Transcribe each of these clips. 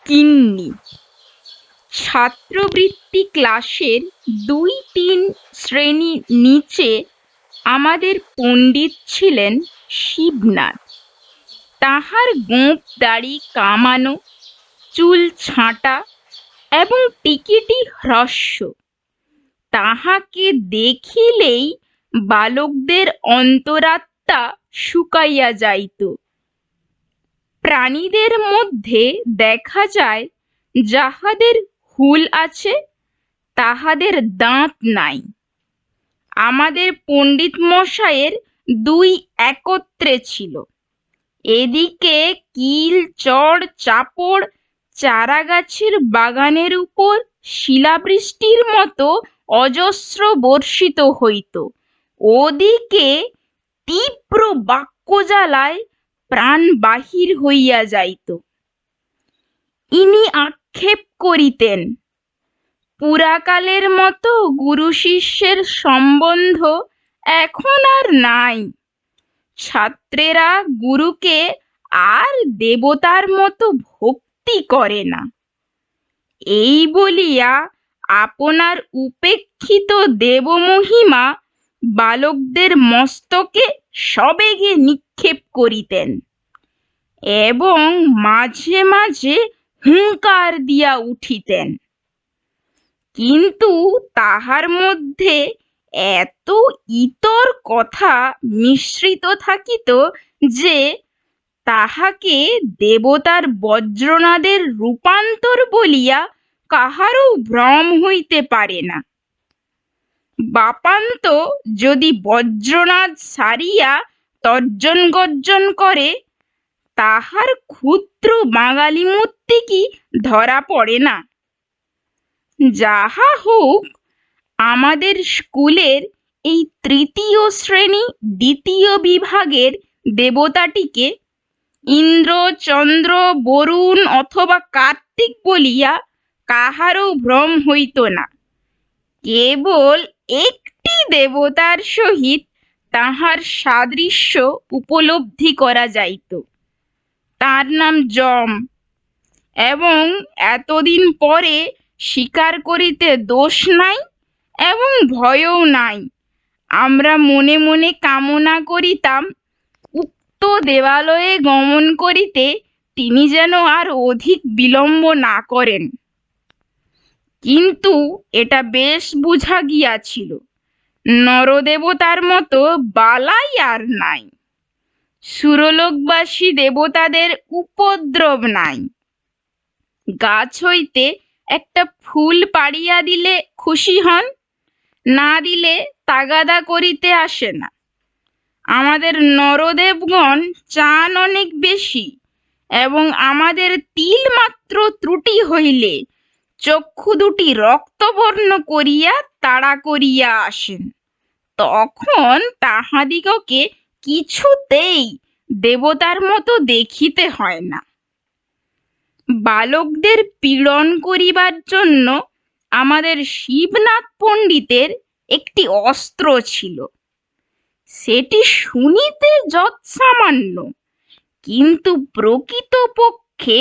গিন্নি। ছাত্রবৃত্তি ক্লাসের ২-৩ শ্রেণী নিচে আমাদের পণ্ডিত ছিলেন শিবনাথ। তাহার গোঁফ দাড়ি কামানো, চুল ছাঁটা এবং টিকিটি হ্রস্ব। তাহাকে দেখিলেই বালকদের অন্তরাত্মা শুকাইয়া যাইত। প্রাণীদের মধ্যে দেখা যায় যাহাদের হুল আছে, তাহাদের দাঁত নাই। আমাদের পণ্ডিত মশায়ের ২ একত্রে ছিল। এদিকে কিল, চড়, চাপড় চারাগাছের বাগানের উপর শিলাবৃষ্টির মতো অজস্র বর্ষিত হইত। ওদিকে তীব্র বাক্যজ্বালায় প্রাণ বাহির হইয়া যাইত। ইনি আক্ষেপ করিতেন, পুরাকালের মতো গুরু শিষ্যের সম্বন্ধ এখন আর নাই। ছাত্রেরা গুরুকে আর দেবতার মতো ভক্তি করে না। এই বলিয়া আপনার উপেক্ষিত দেবমহিমা বালকদের মস্তকে সবেগে নিক্ষেপ করিতেন এবং মাঝে মাঝে হুঙ্কার দিয়া উঠিতেন। কিন্তু তাহার মধ্যে এত ইতর কথা মিশ্রিত থাকিত যে তাহাকে দেবতার বজ্রনাদের রূপান্তর বলিয়া কাহারও ভ্রম হইতে পারে না। বাপান্ত যদি বজ্রনাদ সারিয়া তর্জন গর্জন করে, তাহার ক্ষুদ্র বাঙালি মূর্তি কি ধরা পড়ে না? যাহা হোক, আমাদের স্কুলের এই ৩য় শ্রেণী ২য় বিভাগের দেবতাটিকে ইন্দ্র, চন্দ্র, বরুণ অথবা কার্তিক বলিয়া কাহারও ভ্রম হইত না। কেবল একটি দেবতার সহিত তাহার সাদৃশ্য উপলব্ধি করা যাইত। তার নাম যম, এবং এতদিন পরে স্বীকার করিতে দোষ নাই এবং ভয়ও নাই। আমরা মনে মনে কামনা করিতাম উক্ত দেবালয়ে গমন করিতে তিনি যেন আর অধিক বিলম্ব না করেন। কিন্তু এটা বেশ বুঝা গিয়াছিল, নরদেবতার মতো বালাই আর নাই। সুরলোকবাসী দেবতাদের উপদ্রব নাই। গাছ হইতে একটা ফুল পাড়িয়া দিলে খুশি হন, না দিলে তাগাদা করিতে আসে না। আমাদের নরদেবগণ চান অনেক বেশি, এবং আমাদের তিল মাত্র ত্রুটি হইলে চক্ষু দুটি রক্তবর্ণ করিয়া তাড়া করিয়া আসেন। তখন তাহাদিগকে কিছুতেই দেবতার মতো দেখিতে হয় না। বালকদের পীড়ন করিবার জন্য আমাদের শিবনাথ পণ্ডিতের একটি অস্ত্র ছিল। সেটি শুনিতে যৎসামান্য, কিন্তু প্রকৃতপক্ষে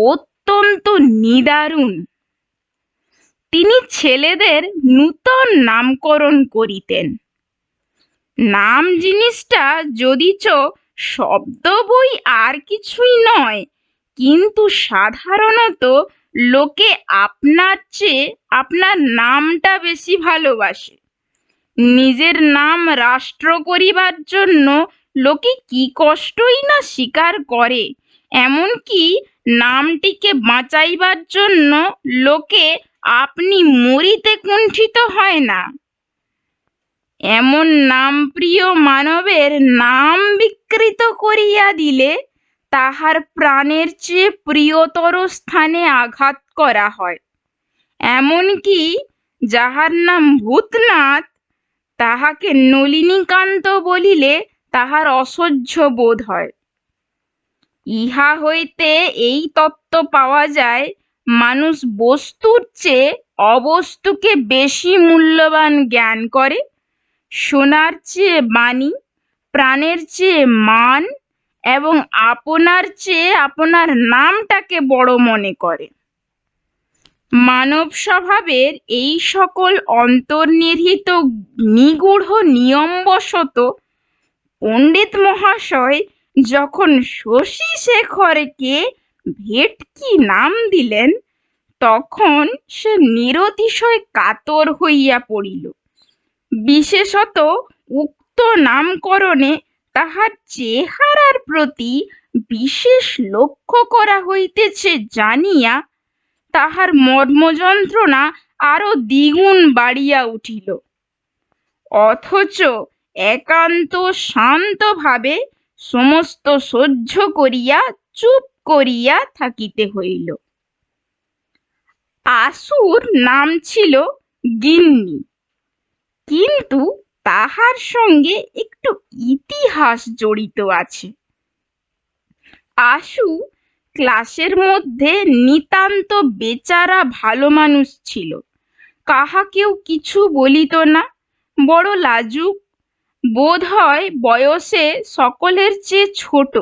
অত্যন্ত নিদারুণ। তিনি ছেলেদের নূতন নামকরণ করিতেন। নাম জিনিসটা যদিচ শব্দ বই আর কিছুই নয়, কিন্তু সাধারণত লোকে আপনার চেয়ে আপনার নামটা বেশি ভালোবাসে। নিজের নাম রাষ্ট্র করিবার জন্য লোকে কি কষ্টই না স্বীকার করে, এমনকি নামটিকে বাঁচাইবার জন্য লোকে আপনি মরিতে কুণ্ঠিত হয় না। এমন নামপ্রিয় মানবের নাম বিকৃত করিয়া দিলে তাহার প্রাণের চেয়ে প্রিয়তর স্থানে আঘাত করা হয়। এমনকি যাহার নাম ভূতনাথ, তাহাকে নলিনীকান্ত বলিলে তাহার অসহ্য বোধ হয়। ইহা হইতে এই তত্ত্ব পাওয়া যায়, মানুষ বস্তুর চেয়ে অবস্তুকে বেশি মূল্যবান জ্ঞান করে, সোনার চেয়ে বাণী, প্রাণের চেয়ে মান এবং আপনার চেয়ে আপনার নামটাকে বড় মনে করে। মানব স্বভাবের এই সকল অন্তর্নিহিত নিগূঢ় নিয়মবশত পণ্ডিত মহাশয় যখন শশী শেখরকে ভেটকি নাম দিলেন, তখন সে নিরতিশয় কাতর হইয়া পড়িল। বিশেষত উক্ত নামকরণে তাহার চেহারার প্রতি বিশেষ লক্ষ্য করা হইতেছে জানিয়া তাহার মর্মযন্ত্রণা আরো দ্বিগুণ বাড়িয়া উঠিল। অথচ একান্ত শান্তভাবে সমস্ত সহ্য করিয়া চুপ করিয়া থাকিতে হইল। আশুর নাম ছিল গিন্নি, কিন্তু তাহার সঙ্গে একটু ইতিহাস জড়িত আছে। আশু ক্লাসের মধ্যে নিতান্ত বেচারা ভালো মানুষ ছিল, কাহাকেও কিছু বলিত না, বড় লাজুক, বোধ হয় বয়সে সকলের চেয়ে ছোট।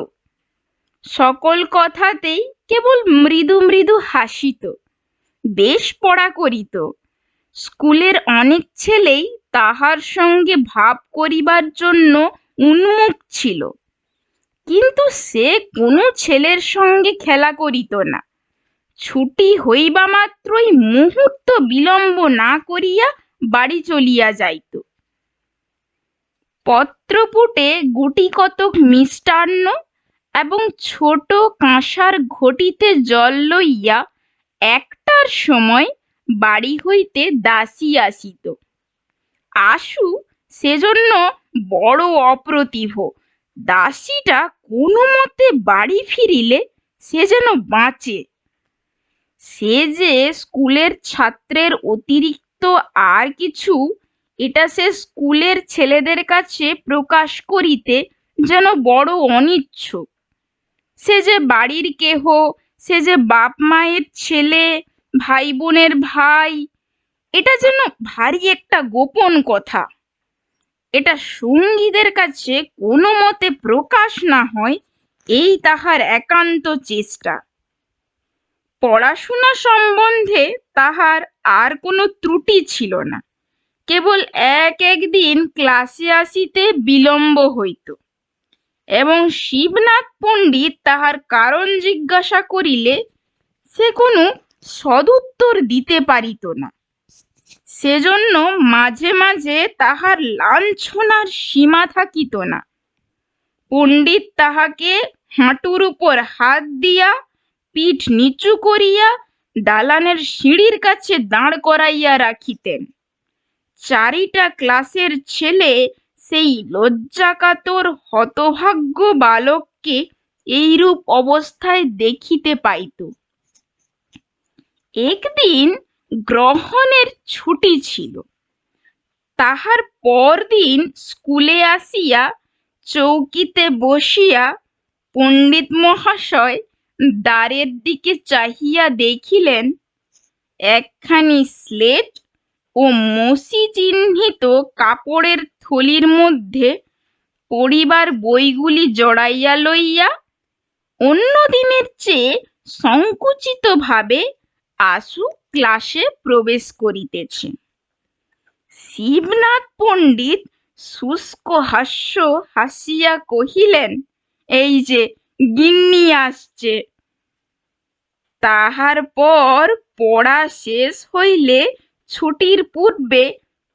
সকল কথাতেই কেবল মৃদু মৃদু হাসিত, বেশ পড়া করিত। স্কুলের অনেক ছেলেই তাহার সঙ্গে ভাব করিবার জন্য উন্মুখ ছিল, কিন্তু সে কোনো ছেলের সঙ্গে খেলা করিত না। ছুটি হইবা মাত্রই মুহূর্ত বিলম্ব না করিয়া বাড়ি চলিয়া যাইত। পত্রপুটে গুটি কতক মিষ্টান্ন এবং ছোট কাঁসার ঘটিতে জল লইয়া একটার সময় বাড়ি হইতে দাসী আসিত। আশু সেজন্য বড় অপ্রতিভ। দাসীটা কোনো মতে বাড়ি ফিরিলে সে যেন বাঁচে। সে যে স্কুলের ছাত্রের অতিরিক্ত আর কিছু, এটা সে স্কুলের ছেলেদের কাছে প্রকাশ করিতে যেন বড় অনিচ্ছুক। সে যে বাড়ির কেহ, সে যে বাপ মায়ের ছেলে, ভাই বোনের ভাই, এটা যেন ভারী একটা গোপন কথা। এটা সঙ্গীদের কাছে কোনো মতে প্রকাশ না হয়, এই তাহার একান্ত চেষ্টা। পড়াশোনা সম্বন্ধে তাহার আর কোনো ত্রুটি ছিল না, কেবল একদিন ক্লাসে আসিতে বিলম্ব হইত, এবং শিবনাথ পণ্ডিত তাহার কারণ জিজ্ঞাসা করিলে সে কোনো সদুত্তর দিতে পারিত না। সেজন্য মাঝে মাঝে তাহার লাঞ্ছনার সীমা থাকিত না। পণ্ডিত তাহাকে হাঁটুর উপর হাত দিয়া, পিঠ নিচু করিয়া দালানের সিঁড়ির কাছে দাঁড় করাইয়া রাখিতেন। চারিটা ক্লাসের ছেলে সেই লজ্জাকাতর হতভাগ্য বালককে এইরূপ অবস্থায় দেখিতে পাইত। একদিন গ্রহণের ছুটি ছিল। তাহার পরদিন স্কুলে আসিয়া চৌকিতে বসিয়া পণ্ডিত মহাশয় দ্বারের দিকে চাহিয়া দেখিলেন, একখানি স্লেট ও মসি চিহ্নিত কাপড়ের থলির মধ্যে পড়িবার বইগুলি জড়াইয়া লইয়া অন্য দিনের চেয়ে সংকুচিত ভাবে আশু ক্লাসে প্রবেশ করিতেছে। শিবনাথ পণ্ডিত শুষ্ক হাস্য হাসিয়া কহিলেন, এই যে গিন্নি আসছে। তাহার পর পড়া শেষ হইলে ছুটির পূর্বে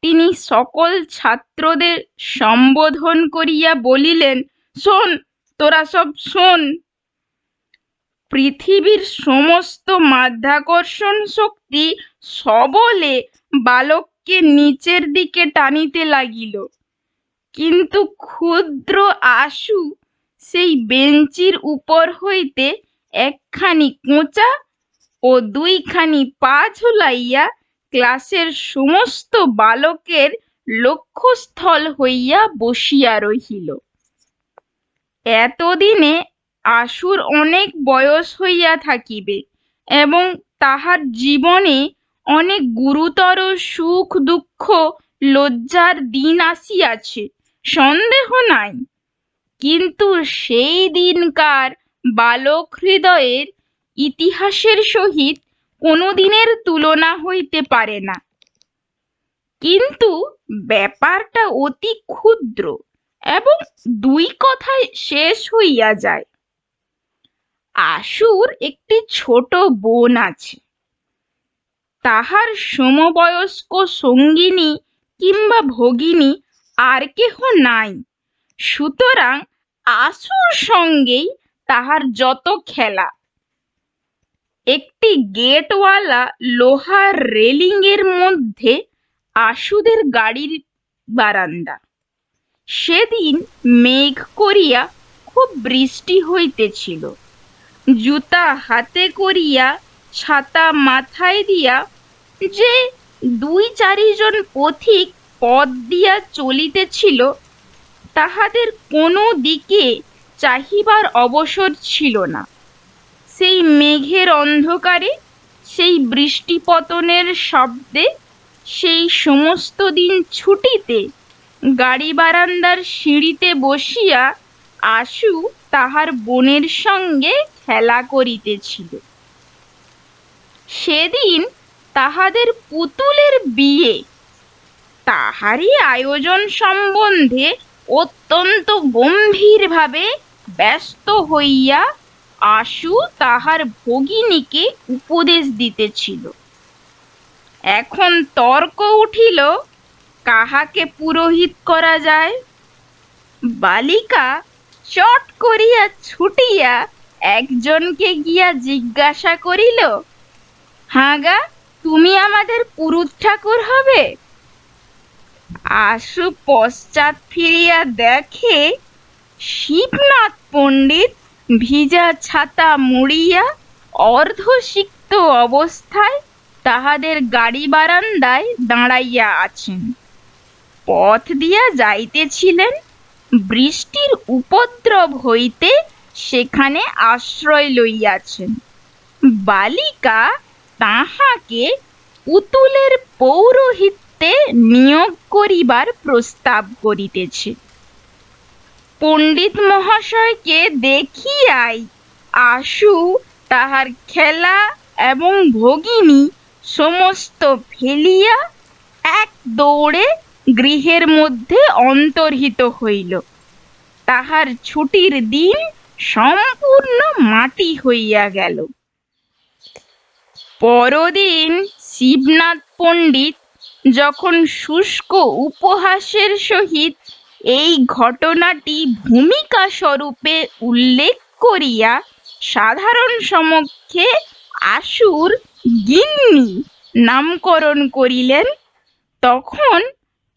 তিনি সকল ছাত্রদের সম্বোধন করিয়া বলিলেন, শোন, তোরা সব শোন। পৃথিবীর সমস্ত মাধ্যাকর্ষণ শক্তি সবলে বালককে নিচের দিকে টানিতে লাগিল, কিন্তু ক্ষুদ্র আশু সেই বেঞ্চির উপর হইতে একখানি কোঁচা ও দুইখানি পা ঝুলাইয়া ক্লাসের সমস্ত বালকের লক্ষ্যস্থল হইয়া বসিয়া রহিল। এতদিনে আশুর অনেক বয়স হইয়া থাকিবে এবং তাহার জীবনে অনেক গুরুতর সুখ দুঃখ লজ্জার দিন আসিয়াছে, সন্দেহ নাই। কিন্তু সেই দিনকার বালক হৃদয়ের ইতিহাসের সহিত কোনোদিনের তুলনা হইতে পারে না। কিন্তু ব্যাপারটা অতি ক্ষুদ্র এবং দুই কথায় শেষ হইয়া যায়। আশুর একটি ছোট বোন আছে। তাহার সমবয়স্ক সঙ্গিনী কিংবা ভগিনী আর কেহ নাই। সুতরাং আশুর সঙ্গেই তাহার যত খেলা। একটি গেটওয়ালা লোহার রেলিং এর মধ্যে আশুদের গাড়ির বারান্দা। সেদিন মেঘ করিয়া খুব বৃষ্টি হইতেছিল। জুতা হাতে করিয়া ছাতা মাথায় দিয়া যে 2-4 জন পথিক পথ দিয়া চলিতেছিল, তাহাদের কোনো দিকে চাহিবার অবসর ছিল না। সেই মেঘের অন্ধকারে, সেই বৃষ্টি পতনের শব্দে, সেই সমস্ত দিন ছুটিতে গাড়ি বারান্দার সিঁড়িতে বসিয়া আশু তাহার বোনের সঙ্গে খেলা করিতেছিল। সেদিন তাহাদের পুতুলের বিয়ে। তাহারই আয়োজন সম্বন্ধে অত্যন্ত গম্ভীরভাবে ব্যস্ত হইয়া আশু তাহার ভগিনীকে উপদেশ দিতেছিল। এখন তর্ক উঠিল, কাহাকে পুরোহিত করা যায়। বালিকা চট করিয়া ছুটিয়া একজনকে গিয়া জিজ্ঞাসা করিল, হাগা, তুমি আমাদের পুরুত ঠাকুর হবে? আশু পশ্চাৎ ফিরিয়া দেখে শিবনাথ পণ্ডিত ভিজা ছাতা মুড়িয়া অর্ধসিক্ত অবস্থায় তাহাদের গাড়ি বারান্দায় দাঁড়াইয়া আছেন। পথ দিয়া যাইতেছিলেন। বৃষ্টির উপদ্রব হইতে সেখানে আশ্রয় লইয়াছেন। বালিকা তাহাকে পুতুলের পৌরোহিত্যে নিয়োগ করিবার প্রস্তাব করিতেছে। পণ্ডিত মহাশয়কে দেখিয়াই আশু তাহার খেলা এবং ভগিনী সমস্ত ফেলিয়া এক দৌড়ে গৃহের মধ্যে অন্তর্হিত হইল। তাহার ছুটির দিন সম্পূর্ণ মাটি হইয়া গেল। পরদিন শিবনাথ পণ্ডিত যখন শুষ্ক উপহাসের সহিত এই ঘটনাটি ভূমিকা স্বরূপে উল্লেখ করিয়া সাধারণ সমক্ষে আশুর গিন্নি নামকরণ করিলেন, তখন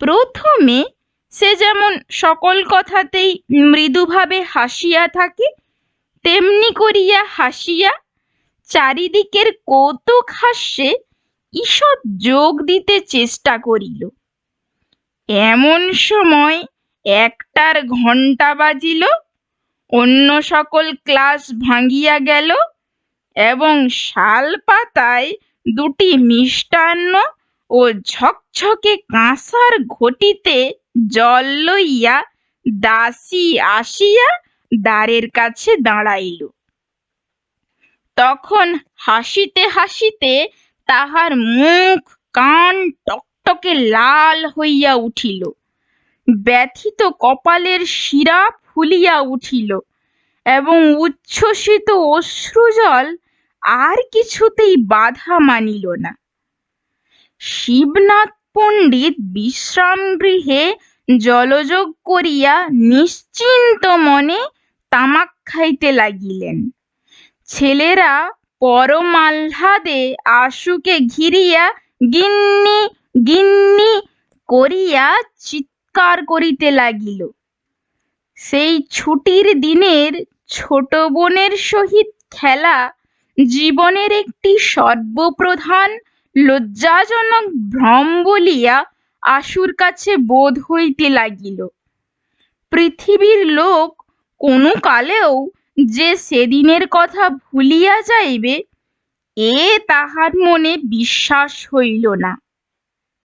প্রথমে সে যেমন সকল কথাতেই মৃদুভাবে হাসিয়া থাকে, তেমনি করিয়া হাসিয়া চারিদিকের কৌতুক হাস্যে ঈষৎ যোগ দিতে চেষ্টা করিল। এমন সময় 1টার ঘণ্টা বাজিল। অন্য সকল ক্লাস ভাঙিয়া গেল এবং শাল পাতায় 2টি মিষ্টান্ন ও ঝকঝকে কাঁসার ঘটিতে জল লইয়া দাসী আসিয়া দ্বারের কাছে দাঁড়াইল। তখন হাসিতে হাসিতে তাহার মুখ কান টকটকে লাল হইয়া উঠিল, ব্যথিত কপালের শিরা ফুলিয়া উঠিল এবং উচ্ছ্বসিত অশ্রুজল আর কিছুতেই বাধা মানিল না। শিবনাথ পণ্ডিত বিশ্রাম গৃহে জলযোগ করিয়া নিশ্চিন্ত মনে তামাক খাইতে লাগিলেন। ছেলেরা পরম আহ্লাদে আশুকে ঘিরিয়া গিন্নি গিন্নি করিয়া চিৎকার করিতে লাগিল। সেই ছুটির দিনের ছোট বোনের সহিত খেলা জীবনের একটি সর্বপ্রধান লজ্জাজনক ভ্রম বলিয়া আশুর কাছে বোধ হইতে লাগিল। পৃথিবীর লোক কোনো কালেও যে সেদিনের কথা ভুলিয়া যাইবে, এ তাহার মনে বিশ্বাস হইল না।